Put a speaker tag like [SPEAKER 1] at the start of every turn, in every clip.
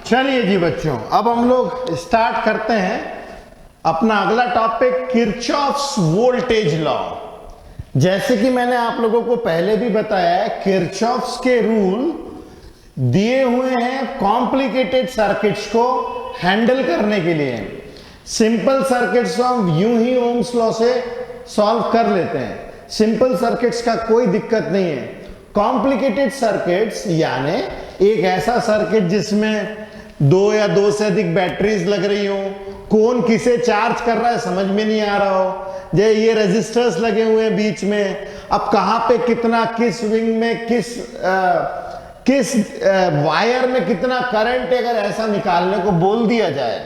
[SPEAKER 1] चलिए जी बच्चों, अब हम लोग स्टार्ट करते हैं अपना अगला टॉपिक, किरचॉफ्स वोल्टेज लॉ। जैसे कि मैंने आप लोगों को पहले भी बताया है, किरचॉफ्स के रूल दिए हुए हैं कॉम्प्लिकेटेड सर्किट्स को हैंडल करने के लिए। सिंपल सर्किट्स हम यूं ही ओम्स लॉ से सॉल्व कर लेते हैं, सिंपल सर्किट्स का कोई दिक्कत नहीं है। कॉम्प्लिकेटेड सर्किट्स यानी एक ऐसा सर्किट जिसमें दो या दो से अधिक बैटरीज लग रही हो, कौन किसे चार्ज कर रहा है समझ में नहीं आ रहा हो, जैसे ये रेजिस्टर्स लगे हुए हैं बीच में, अब कहां पे कितना, किस विंग में किस वायर में कितना करंट, अगर ऐसा निकालने को बोल दिया जाए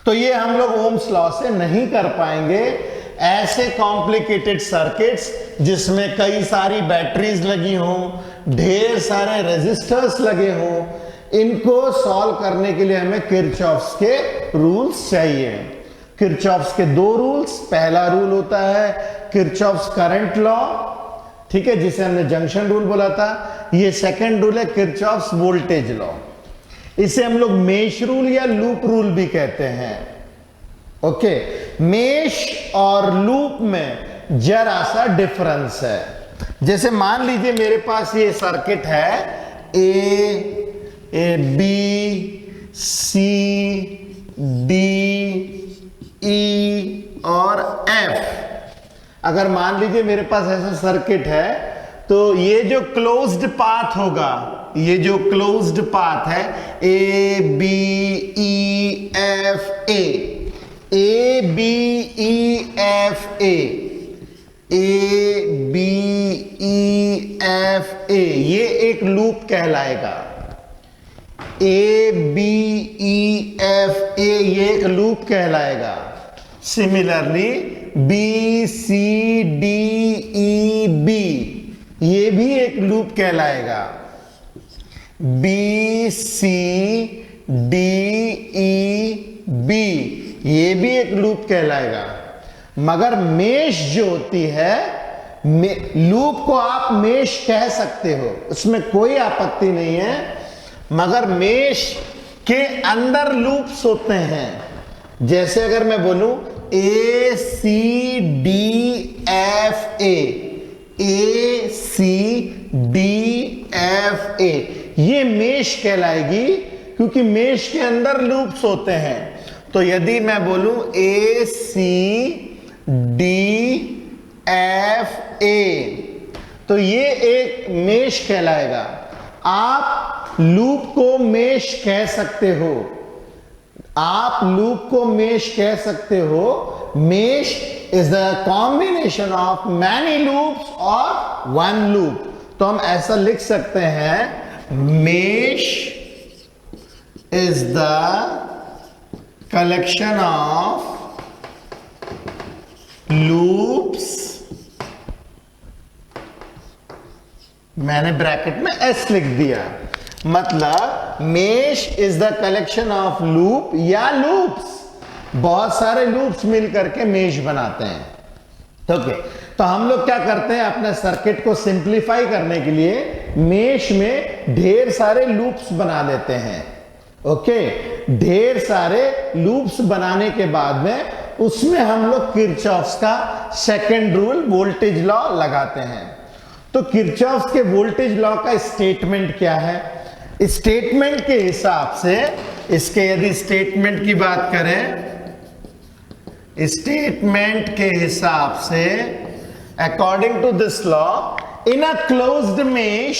[SPEAKER 1] तो ये हम लोग ओम्स लॉ से नहीं कर पाएंगे। ऐसे कॉम्प्लिकेटेड सर्किट्स जिसमें कई सारी बैटरीज लगी हो, ढेर सारे रेजिस्टर्स लगे हो, इनको सॉल्व करने के लिए हमें किरचॉफ्स के रूल्स चाहिए। किरचॉफ्स के दो रूल्स, पहला रूल होता है किरचॉफ्स करंट लॉ, ठीक है, जिसे हमने जंक्शन रूल बोला था। ये सेकंड रूल है किरचॉफ्स वोल्टेज लॉ, इसे हम लोग मेश रूल या लूप रूल भी कहते हैं। ओके, मेश और लूप में जरा सा डिफरेंस है। जैसे मान लीजिए मेरे पास ये सर्किट है, ए बी सी डी ई और एफ। अगर मान लीजिए मेरे पास ऐसा सर्किट है तो ये जो क्लोज्ड पाथ होगा, ये जो क्लोज्ड पाथ है, A B E F A B E F A B E F A, ये एक लूप कहलाएगा। ए बी ई एफ ए ये एक लूप कहलाएगा। Similarly B C D E B ये भी एक लूप कहलाएगा। B C D E B ये भी एक लूप कहलाएगा। मगर मेश जो होती है, लूप को आप मेश कह सकते हो, उसमें कोई आपत्ति नहीं है, मगर मेश के अंदर लूप्स होते हैं। जैसे अगर मैं बोलूं A C D F A C D F A, ये मेश कहलाएगी क्योंकि मेश के अंदर लूप्स होते हैं। तो यदि मैं बोलूं ए सी डी एफ ए, तो ये एक मेश कहलाएगा। आप लूप को मेश कह सकते हो, आप लूप को मेश कह सकते हो। Mesh is the combination of many loops और वन लूप। तो हम ऐसा लिख सकते हैं, mesh is the collection of loops, मैंने ब्रैकेट में एस लिख दिया, मतलब mesh is the collection of loop या लूप्स, बहुत सारे लूप्स मिल करके मेश बनाते हैं। ओके, तो हम लोग क्या करते हैं, अपने सर्किट को सिंप्लीफाई करने के लिए मेश में ढेर सारे लूप्स बना देते हैं। ओके, ढेर सारे लूप्स बनाने के बाद में उसमें हम लोग किरचॉफ्स का सेकंड रूल वोल्टेज लॉ लगाते हैं। तो किरचॉफ्स के वोल्टेज लॉ का स्टेटमेंट क्या है? स्टेटमेंट के हिसाब से, इसके यदि स्टेटमेंट की बात करें, स्टेटमेंट के हिसाब से according to this law, in a closed mesh,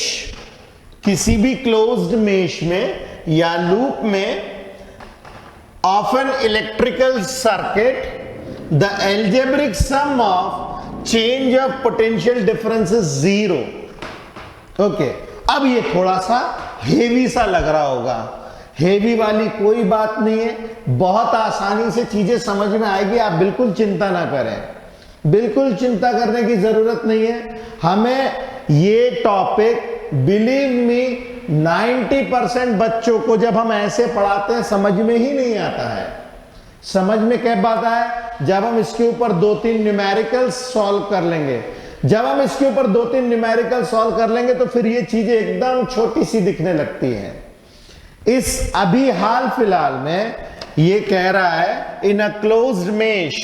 [SPEAKER 1] किसी भी क्लोज्ड मेश में या लूप में, of an electrical circuit the algebraic sum of change of potential difference is 0। Okay, अब ये थोड़ा सा हेवी सा लग रहा होगा, हेवी वाली कोई बात नहीं है, बहुत आसानी से चीजें समझ में आएगी, आप बिल्कुल चिंता ना करें, बिल्कुल चिंता करने की जरूरत नहीं है। हमें ये टॉपिक, बिलीव मी, 90% बच्चों को जब हम ऐसे पढ़ाते हैं समझ में ही नहीं आता है। समझ में कब आता है? जब हम इसके ऊपर 2-3 न्यूमेरिकल्स सॉल्व कर लेंगे। जब हम इसके ऊपर 2-3 न्यूमेरिकल सॉल्व कर लेंगे तो फिर ये चीजें एकदम छोटी सी दिखने लगती हैं। इस अभी हाल फिलहाल में ये कह रहा है इन अ क्लोज्ड मेश,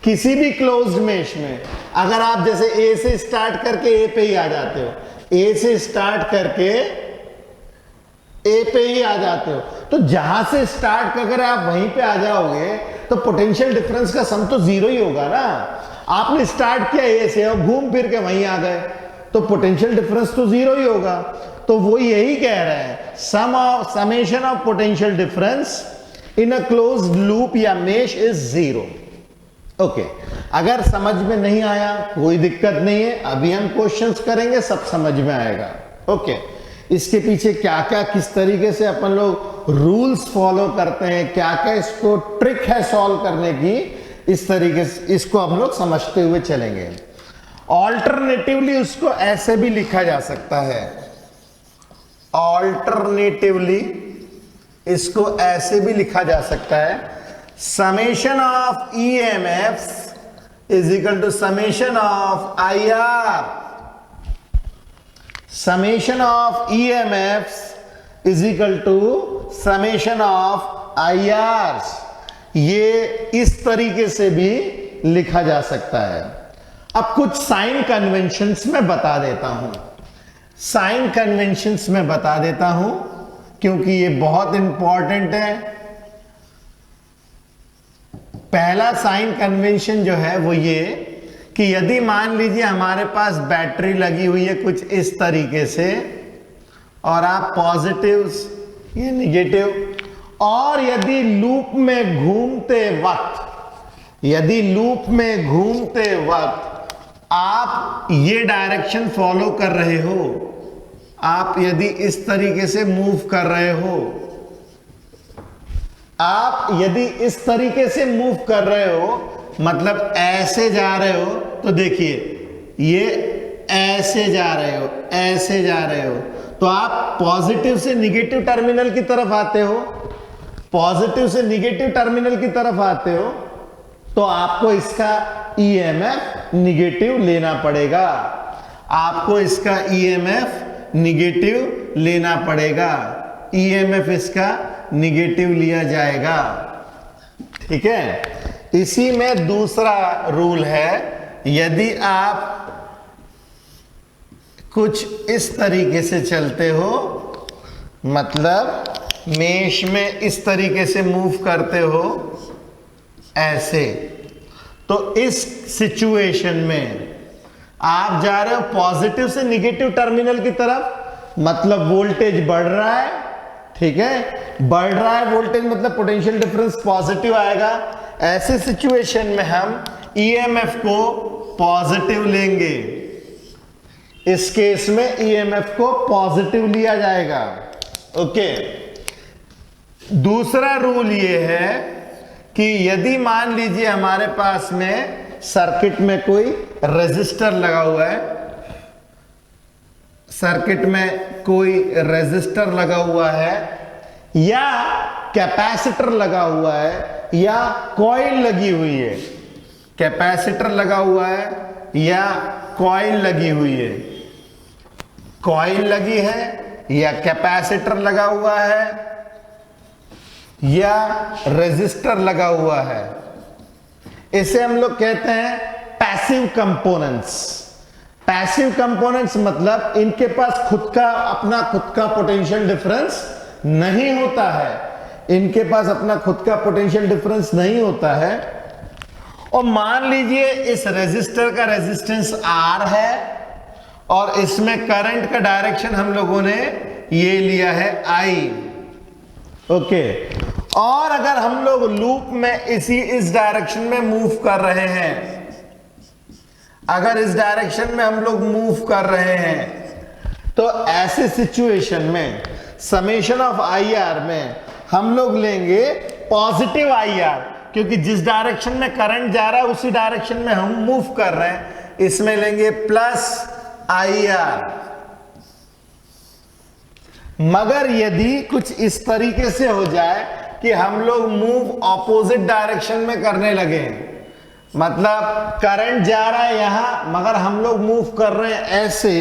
[SPEAKER 1] किसी भी क्लोज्ड मेश में अगर आप जैसे ए से स्टार्ट करके ए पे ही आ जाते हो, ए से स्टार्ट करके ए पे ही आ जाते हो, तो जहां से स्टार्ट करके आप वहीं पे आ जाओगे तो पोटेंशियल डिफरेंस का सम तो जीरो ही होगा ना। आपने स्टार्ट किया ए से और घूम फिर के वहीं आ गए तो पोटेंशियल डिफरेंस तो जीरो ही होगा। तो वो यही कह रहे हैं summation of potential difference in a closed loop या मेश इज जीरो। ओके, अगर समझ में नहीं आया कोई दिक्कत नहीं है, अभी हम क्वेश्चंस करेंगे सब समझ में आएगा। ओके, इसके पीछे क्या क्या किस तरीके से अपन लोग रूल्स फॉलो करते हैं, क्या क्या इसको ट्रिक है सॉल्व करने की, इस तरीके से इसको हम लोग समझते हुए चलेंगे। ऑल्टरनेटिवली उसको ऐसे भी लिखा जा सकता है, ऑल्टरनेटिवली इसको ऐसे भी लिखा जा सकता है, summation of EMF is equal to summation of IR। Summation of EMF is equal to summation of IR। ये इस तरीके से भी लिखा जा सकता है। अब कुछ साइन कन्वेंशंस में बता देता हूं, साइन कन्वेंशंस में बता देता हूं क्योंकि ये बहुत इंपॉर्टेंट है। पहला साइन कन्वेंशन जो है वो ये कि यदि मान लीजिए हमारे पास बैटरी लगी हुई है कुछ इस तरीके से और आप पॉजिटिव या निगेटिव, और यदि लूप में घूमते वक्त, यदि लूप में घूमते वक्त आप ये डायरेक्शन फॉलो कर रहे हो, आप यदि इस तरीके से मूव कर रहे हो, आप यदि इस तरीके से मूव कर रहे हो मतलब ऐसे जा रहे हो, तो देखिए ये ऐसे जा रहे हो, ऐसे जा रहे हो, तो आप पॉजिटिव से निगेटिव टर्मिनल की तरफ आते हो, पॉजिटिव से निगेटिव टर्मिनल की तरफ आते हो, तो आपको इसका EMF निगेटिव लेना पड़ेगा, आपको इसका EMF निगेटिव लेना पड़ेगा, EMF इसका निगेटिव लिया जाएगा। ठीक है, इसी में दूसरा रूल है, यदि आप कुछ इस तरीके से चलते हो, मतलब मेश में इस तरीके से मूव करते हो ऐसे, तो इस सिचुएशन में आप जा रहे हो पॉजिटिव से निगेटिव टर्मिनल की तरफ, मतलब वोल्टेज बढ़ रहा है। ठीक है, बढ़ रहा है वोल्टेज मतलब पोटेंशियल डिफरेंस पॉजिटिव आएगा। ऐसे सिचुएशन में हम EMF को पॉजिटिव लेंगे, इस केस में EMF को पॉजिटिव लिया जाएगा। ओके, दूसरा रूल ये है कि यदि मान लीजिए हमारे पास में सर्किट में कोई रेजिस्टर लगा हुआ है, सर्किट में कोई रेजिस्टर लगा हुआ है या कैपेसिटर लगा हुआ है या कॉइल लगी हुई है, कैपेसिटर लगा हुआ है या कॉइल लगी हुई है, कॉइल लगी है या कैपेसिटर लगा हुआ है या रेजिस्टर लगा हुआ है, इसे हम लोग कहते हैं पैसिव कंपोनेंट्स। पैसिव कंपोनेंट्स मतलब इनके पास खुद का पोटेंशियल डिफरेंस नहीं होता है, इनके पास अपना खुद का पोटेंशियल डिफरेंस नहीं होता है। और मान लीजिए इस रेजिस्टर का रेजिस्टेंस R है और इसमें करंट का डायरेक्शन हम लोगों ने ये लिया है I। ओके, और अगर हम लोग लूप में इस डायरेक्शन में मूव कर रहे हैं, अगर इस डायरेक्शन में हम लोग मूव कर रहे हैं, तो ऐसे सिचुएशन में समेशन ऑफ IR में हम लोग लेंगे पॉजिटिव IR, क्योंकि जिस डायरेक्शन में करंट जा रहा है उसी डायरेक्शन में हम मूव कर रहे हैं, इसमें लेंगे प्लस IR। मगर यदि कुछ इस तरीके से हो जाए कि हम लोग मूव ऑपोजिट डायरेक्शन में करने लगे, मतलब करंट जा रहा है यहां मगर हम लोग मूव कर रहे हैं ऐसे,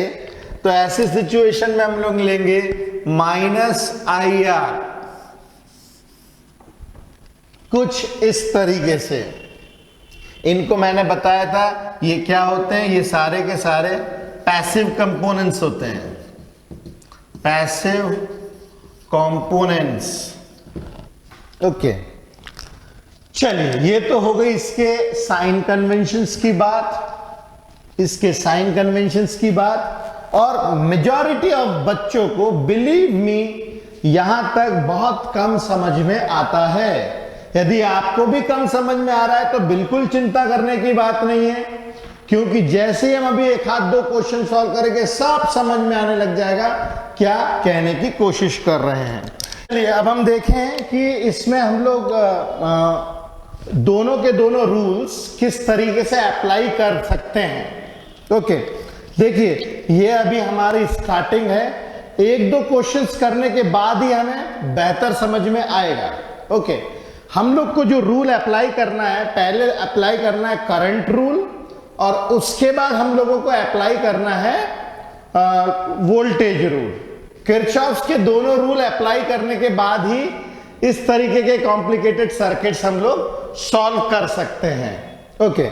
[SPEAKER 1] तो ऐसी सिचुएशन में हम लोग लेंगे -IR, कुछ इस तरीके से। इनको मैंने बताया था ये क्या होते हैं, ये सारे के सारे पैसिव कंपोनेंट्स होते हैं, पैसिव कंपोनेंट्स। ओके, चलिए ये तो हो गई इसके साइन कन्वेंशंस की बात, इसके साइन कन्वेंशंस की बात। और मेजॉरिटी ऑफ बच्चों को, बिलीव मी, यहां तक बहुत कम समझ में आता है। यदि आपको भी कम समझ में आ रहा है तो बिल्कुल चिंता करने की बात नहीं है, क्योंकि जैसे ही हम अभी एक आध दो क्वेश्चन सॉल्व करेंगे सब समझ में आने लग जाएगा क्या कहने की कोशिश कर रहे हैं। चलिए अब हम देखें कि इसमें हम लोग दोनों के दोनों रूल्स किस तरीके से अप्लाई कर सकते हैं। ओके, देखिए ये अभी हमारी स्टार्टिंग है, एक दो क्वेश्चंस करने के बाद ही हमें बेहतर समझ में आएगा। ओके, हम लोग को जो रूल अप्लाई करना है, पहले अप्लाई करना है करंट रूल, और उसके बाद हम लोगों को अप्लाई करना है वोल्टेज रूल। किरचॉफ्स के दोनों रूल अप्लाई करने के बाद ही इस तरीके के कॉम्प्लिकेटेड सर्किट्स हम लोग सॉल्व कर सकते हैं। ओके,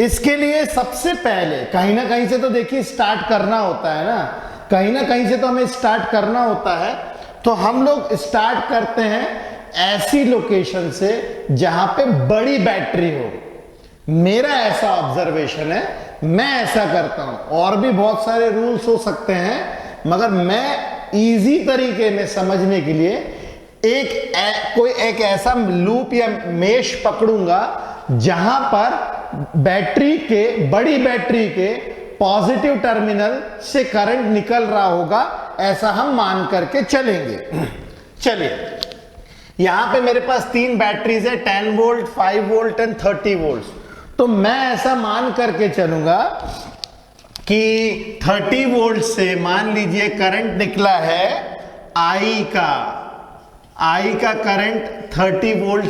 [SPEAKER 1] इसके लिए सबसे पहले कहीं ना कहीं से तो देखिए स्टार्ट करना होता है ना, कहीं ना कहीं से तो हमें स्टार्ट करना होता है। तो हम लोग स्टार्ट करते हैं ऐसी लोकेशन से जहां पे बड़ी बैटरी हो। मेरा ऐसा ऑब्जर्वेशन है, मैं ऐसा करता हूं, और भी बहुत सारे रूल्स हो सकते हैं, मगर मैं इजी तरीके में समझने के लिए कोई एक ऐसा लूप या मेश पकड़ूंगा जहां पर बड़ी बैटरी के पॉजिटिव टर्मिनल से करंट निकल रहा होगा, ऐसा हम मान करके चलेंगे। चलिए यहां पे मेरे पास 3 बैटरीज है, 10 वोल्ट, 5 वोल्ट एंड 30 वोल्ट। तो मैं ऐसा मान करके चलूंगा कि 30 वोल्ट से मान लीजिए करंट निकला है I का करंट 30 वोल्ट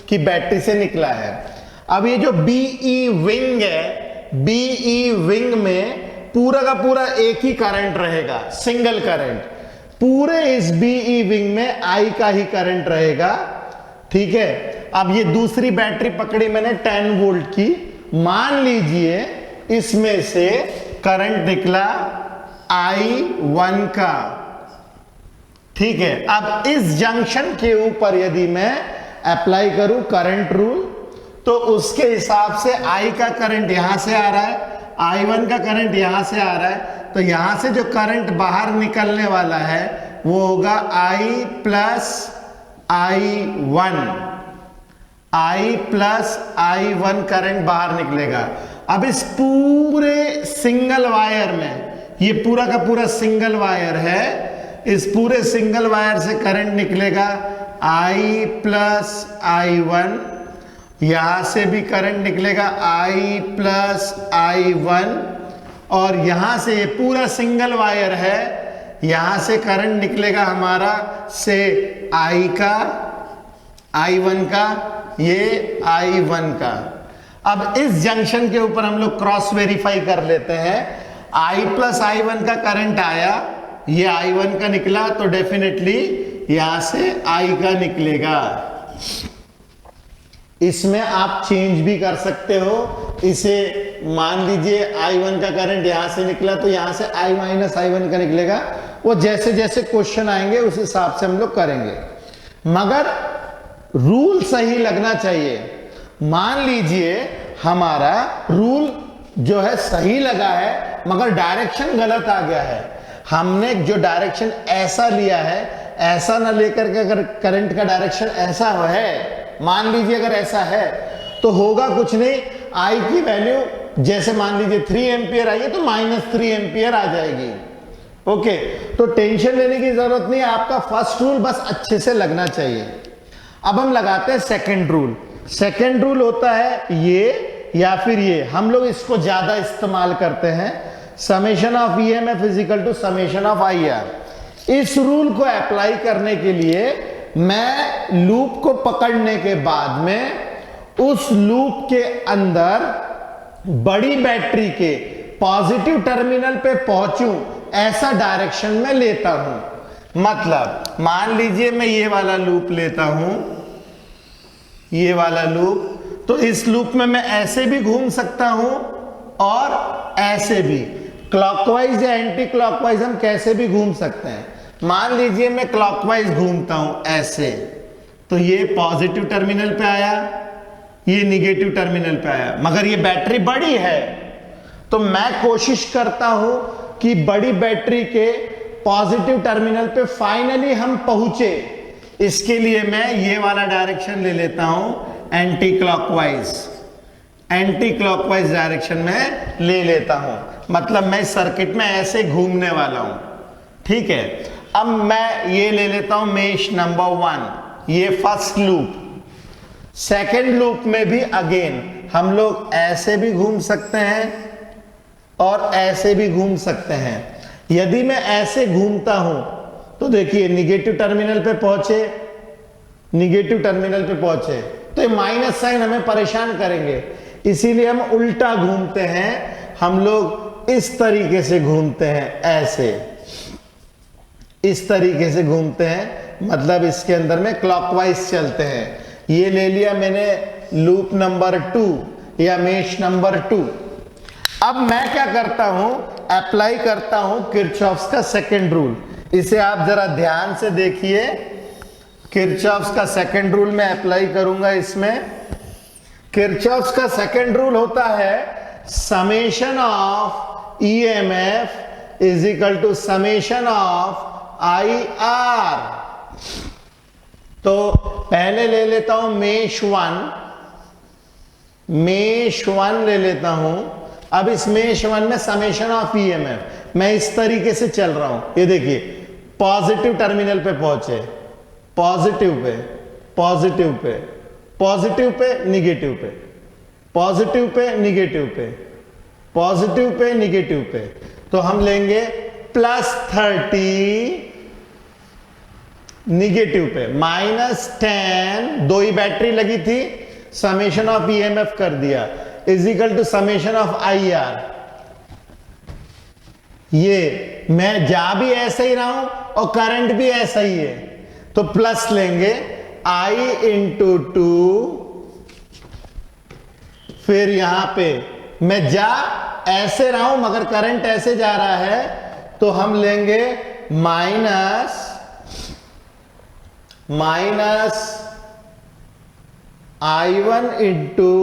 [SPEAKER 1] की बैटरी से निकला है। अब ये जो BE विंग है, BE विंग में पूरा का पूरा एक ही करंट रहेगा, सिंगल करंट। पूरे इस BE विंग में I का ही करंट रहेगा, ठीक है। अब ये दूसरी बैटरी पकड़ी मैंने 10 वोल्ट की, मान लीजिए इसमें से करंट निकला I1 का, ठीक है। अब इस जंक्शन के ऊपर यदि मैं अप्लाई करूं करंट रूल, तो उसके हिसाब से I का करंट यहां से आ रहा है, I1 का करंट यहां से आ रहा है, तो यहां से जो करंट बाहर निकलने वाला है वो होगा I प्लस I1 करंट बाहर निकलेगा। अब इस पूरे सिंगल वायर में, ये पूरा का पूरा सिंगल वायर है, इस पूरे सिंगल वायर से करंट निकलेगा I प्लस I1, यहां से भी करंट निकलेगा I प्लस I1, और यहां से ये पूरा सिंगल वायर है, यहां से करंट निकलेगा हमारा से I1 का, ये I1 का। अब इस जंक्शन के ऊपर हम लोग क्रॉस वेरीफाई कर लेते हैं। I प्लस I1 का करंट आया, ये I1 का निकला, तो डेफिनेटली यहां से I का निकलेगा। इसमें आप चेंज भी कर सकते हो, इसे मान लीजिए I1 का करंट यहां से निकला, तो यहां से I माइनस I1 का निकलेगा। वो जैसे जैसे क्वेश्चन आएंगे उस हिसाब से हम लोग करेंगे, मगर रूल सही लगना चाहिए। मान लीजिए हमारा रूल जो है सही लगा है, मगर डायरेक्शन गलत आ गया है। हमने जो डायरेक्शन ऐसा लिया है, ऐसा ना लेकर के, अगर करंट का डायरेक्शन ऐसा है, मान लीजिए अगर ऐसा है, तो होगा कुछ नहीं, I की वैल्यू जैसे मान लीजिए 3 एम्पियर आई है तो -3 एम्पियर आ जाएगी। ओके, तो टेंशन लेने की जरूरत नहीं है, आपका फर्स्ट रूल बस अच्छे से लगना चाहिए। अब हम लगाते हैं सेकंड रूल। सेकंड रूल होता है ये या फिर ये, हम लोग इसको ज्यादा इस्तेमाल करते हैं, summation of EMF equal to summation of IR। इस रूल को अप्लाई करने के लिए मैं लूप को पकड़ने के बाद में उस लूप के अंदर बड़ी बैटरी के पॉजिटिव टर्मिनल पे पहुंचूं, ऐसा डायरेक्शन में लेता हूं। मतलब मान लीजिए मैं ये वाला लूप लेता हूं, ये वाला लूप, तो इस लूप में मैं ऐसे भी घूम सकता हूं और ऐसे भी, क्लॉकवाइज या एंटी क्लॉकवाइज हम कैसे भी घूम सकते हैं। मान लीजिए मैं क्लॉकवाइज घूमता हूं ऐसे, तो ये पॉजिटिव टर्मिनल पे आया, ये निगेटिव टर्मिनल पे आया, मगर ये बैटरी बड़ी है तो मैं कोशिश करता हूं कि बड़ी बैटरी के पॉजिटिव टर्मिनल पे फाइनली हम पहुंचे। इसके लिए मैं ये वाला डायरेक्शन ले लेता हूं, anti clockwise, anti clockwise direction में ले लेता हूं। मतलब मैं सर्किट में ऐसे घूमने वाला हूं, ठीक है। अब मैं ये ले लेता हूं मेश नंबर 1, ये फर्स्ट लूप। सेकेंड लूप में भी अगेन हम लोग ऐसे भी घूम सकते हैं और ऐसे भी घूम सकते हैं। यदि मैं ऐसे घूमता हूं तो देखिए निगेटिव टर्मिनल पे पहुंचे, निगेटिव टर्मिनल पे पहुंचे तो ये माइनस साइन हमें परेशान करेंगे, इसीलिए हम उल्टा घूमते हैं। हम लोग इस तरीके से घूमते हैं, ऐसे इस तरीके से घूमते हैं, मतलब इसके अंदर में क्लॉकवाइज चलते हैं। ये ले लिया मैंने लूप नंबर 2 या मेश नंबर 2। अब मैं क्या करता हूं, अप्लाई करता हूं किरचॉफ्स का सेकंड रूल। इसे आप जरा ध्यान से देखिए, किरचॉफ्स का सेकंड रूल मैं अप्लाई करूंगा इसमें। किरचॉफ्स का सेकंड रूल होता है summation of EMF is equal to summation of IR। तो पहले ले लेता हूं मेश 1, मेश 1 ले लेता हूं। अब इस मेश 1 में समेशन ऑफ ईएमएफ मैं इस तरीके से चल रहा हूं, ये देखिए पॉजिटिव टर्मिनल पे पहुंचे, positive pay, positive pay, positive pay, negative पे, पॉजिटिव पे, निगेटिव पे, पॉजिटिव पे, निगेटिव पे। तो हम लेंगे +30 निगेटिव पे, -10, दो ही बैटरी लगी थी, समेशन ऑफ ईएमएफ कर दिया, is equal to summation of IR। ये मैं जा भी ऐसे ही रहा हूं और करंट भी ऐसा ही है, तो प्लस लेंगे I इंटू 2, फिर यहां पे मैं जा ऐसे रहा हूं मगर करंट ऐसे जा रहा है, तो हम लेंगे minus I1 into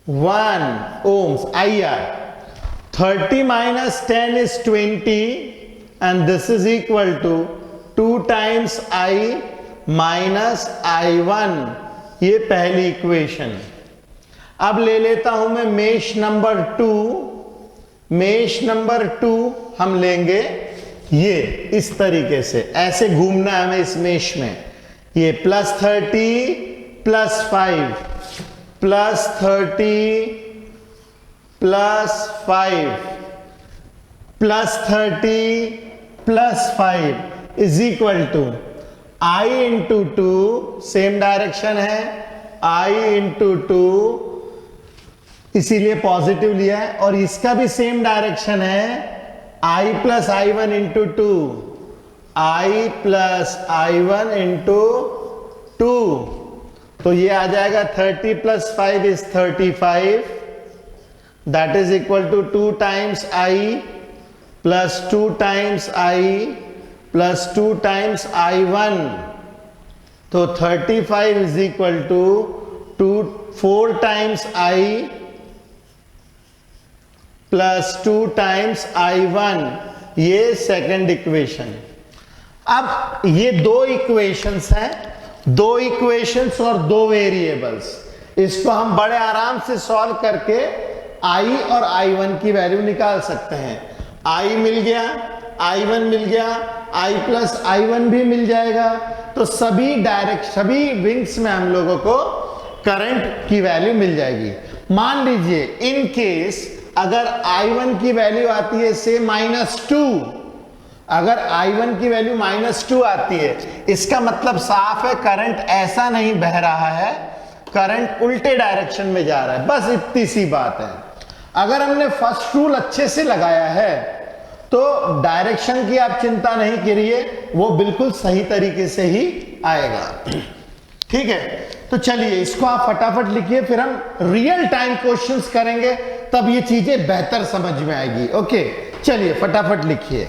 [SPEAKER 1] 1 ohms IR। 30 minus 10 is 20 and this is equal to 2 times I minus I1। ये पहली इक्वेशन। अब ले लेता हूं मैं मेश नंबर 2। मेश नंबर 2 हम लेंगे ये इस तरीके से, ऐसे घूमना है हमें इस मेश में। ये +30 +5 +30 +5 +30 +5 is equal to I into 2, same direction है, I इंटू 2 इसीलिए पॉजिटिव लिया है, और इसका भी सेम डायरेक्शन है, I plus I1 into 2, I plus I1 into 2। तो ये आ जाएगा 30 + 5 is 35, that is equal to 2 times I plus 2 times I plus 2 times I1। तो 35 is equal to 4 times I plus 2 times I1। ये second equation. अब ये दो equations हैं, दो इक्वेशंस और दो वेरिएबल्स। इसको हम बड़े आराम से सॉल्व करके I और I1 की वैल्यू निकाल सकते हैं। I मिल गया, I1 मिल गया, I प्लस I1 भी मिल जाएगा। तो सभी विंग्स में हम लोगों को करंट की वैल्यू मिल जाएगी। मान लीजिए इन केस अगर I1 की वैल्यू आती है से -2, अगर I1 की वैल्यू -2 आती है, इसका मतलब साफ है करंट ऐसा नहीं बह रहा है, करंट उल्टे डायरेक्शन में जा रहा है। बस इतनी सी बात है। अगर हमने फर्स्ट रूल अच्छे से लगाया है तो डायरेक्शन की आप चिंता नहीं करिए, वो बिल्कुल सही तरीके से ही आएगा। ठीक है, तो चलिए इसको आप फटाफट लिखिए, फिर हम रियल टाइम क्वेश्चंस करेंगे, तब ये चीजें बेहतर समझ में आएगी। ओके, चलिए फटाफट लिखिए।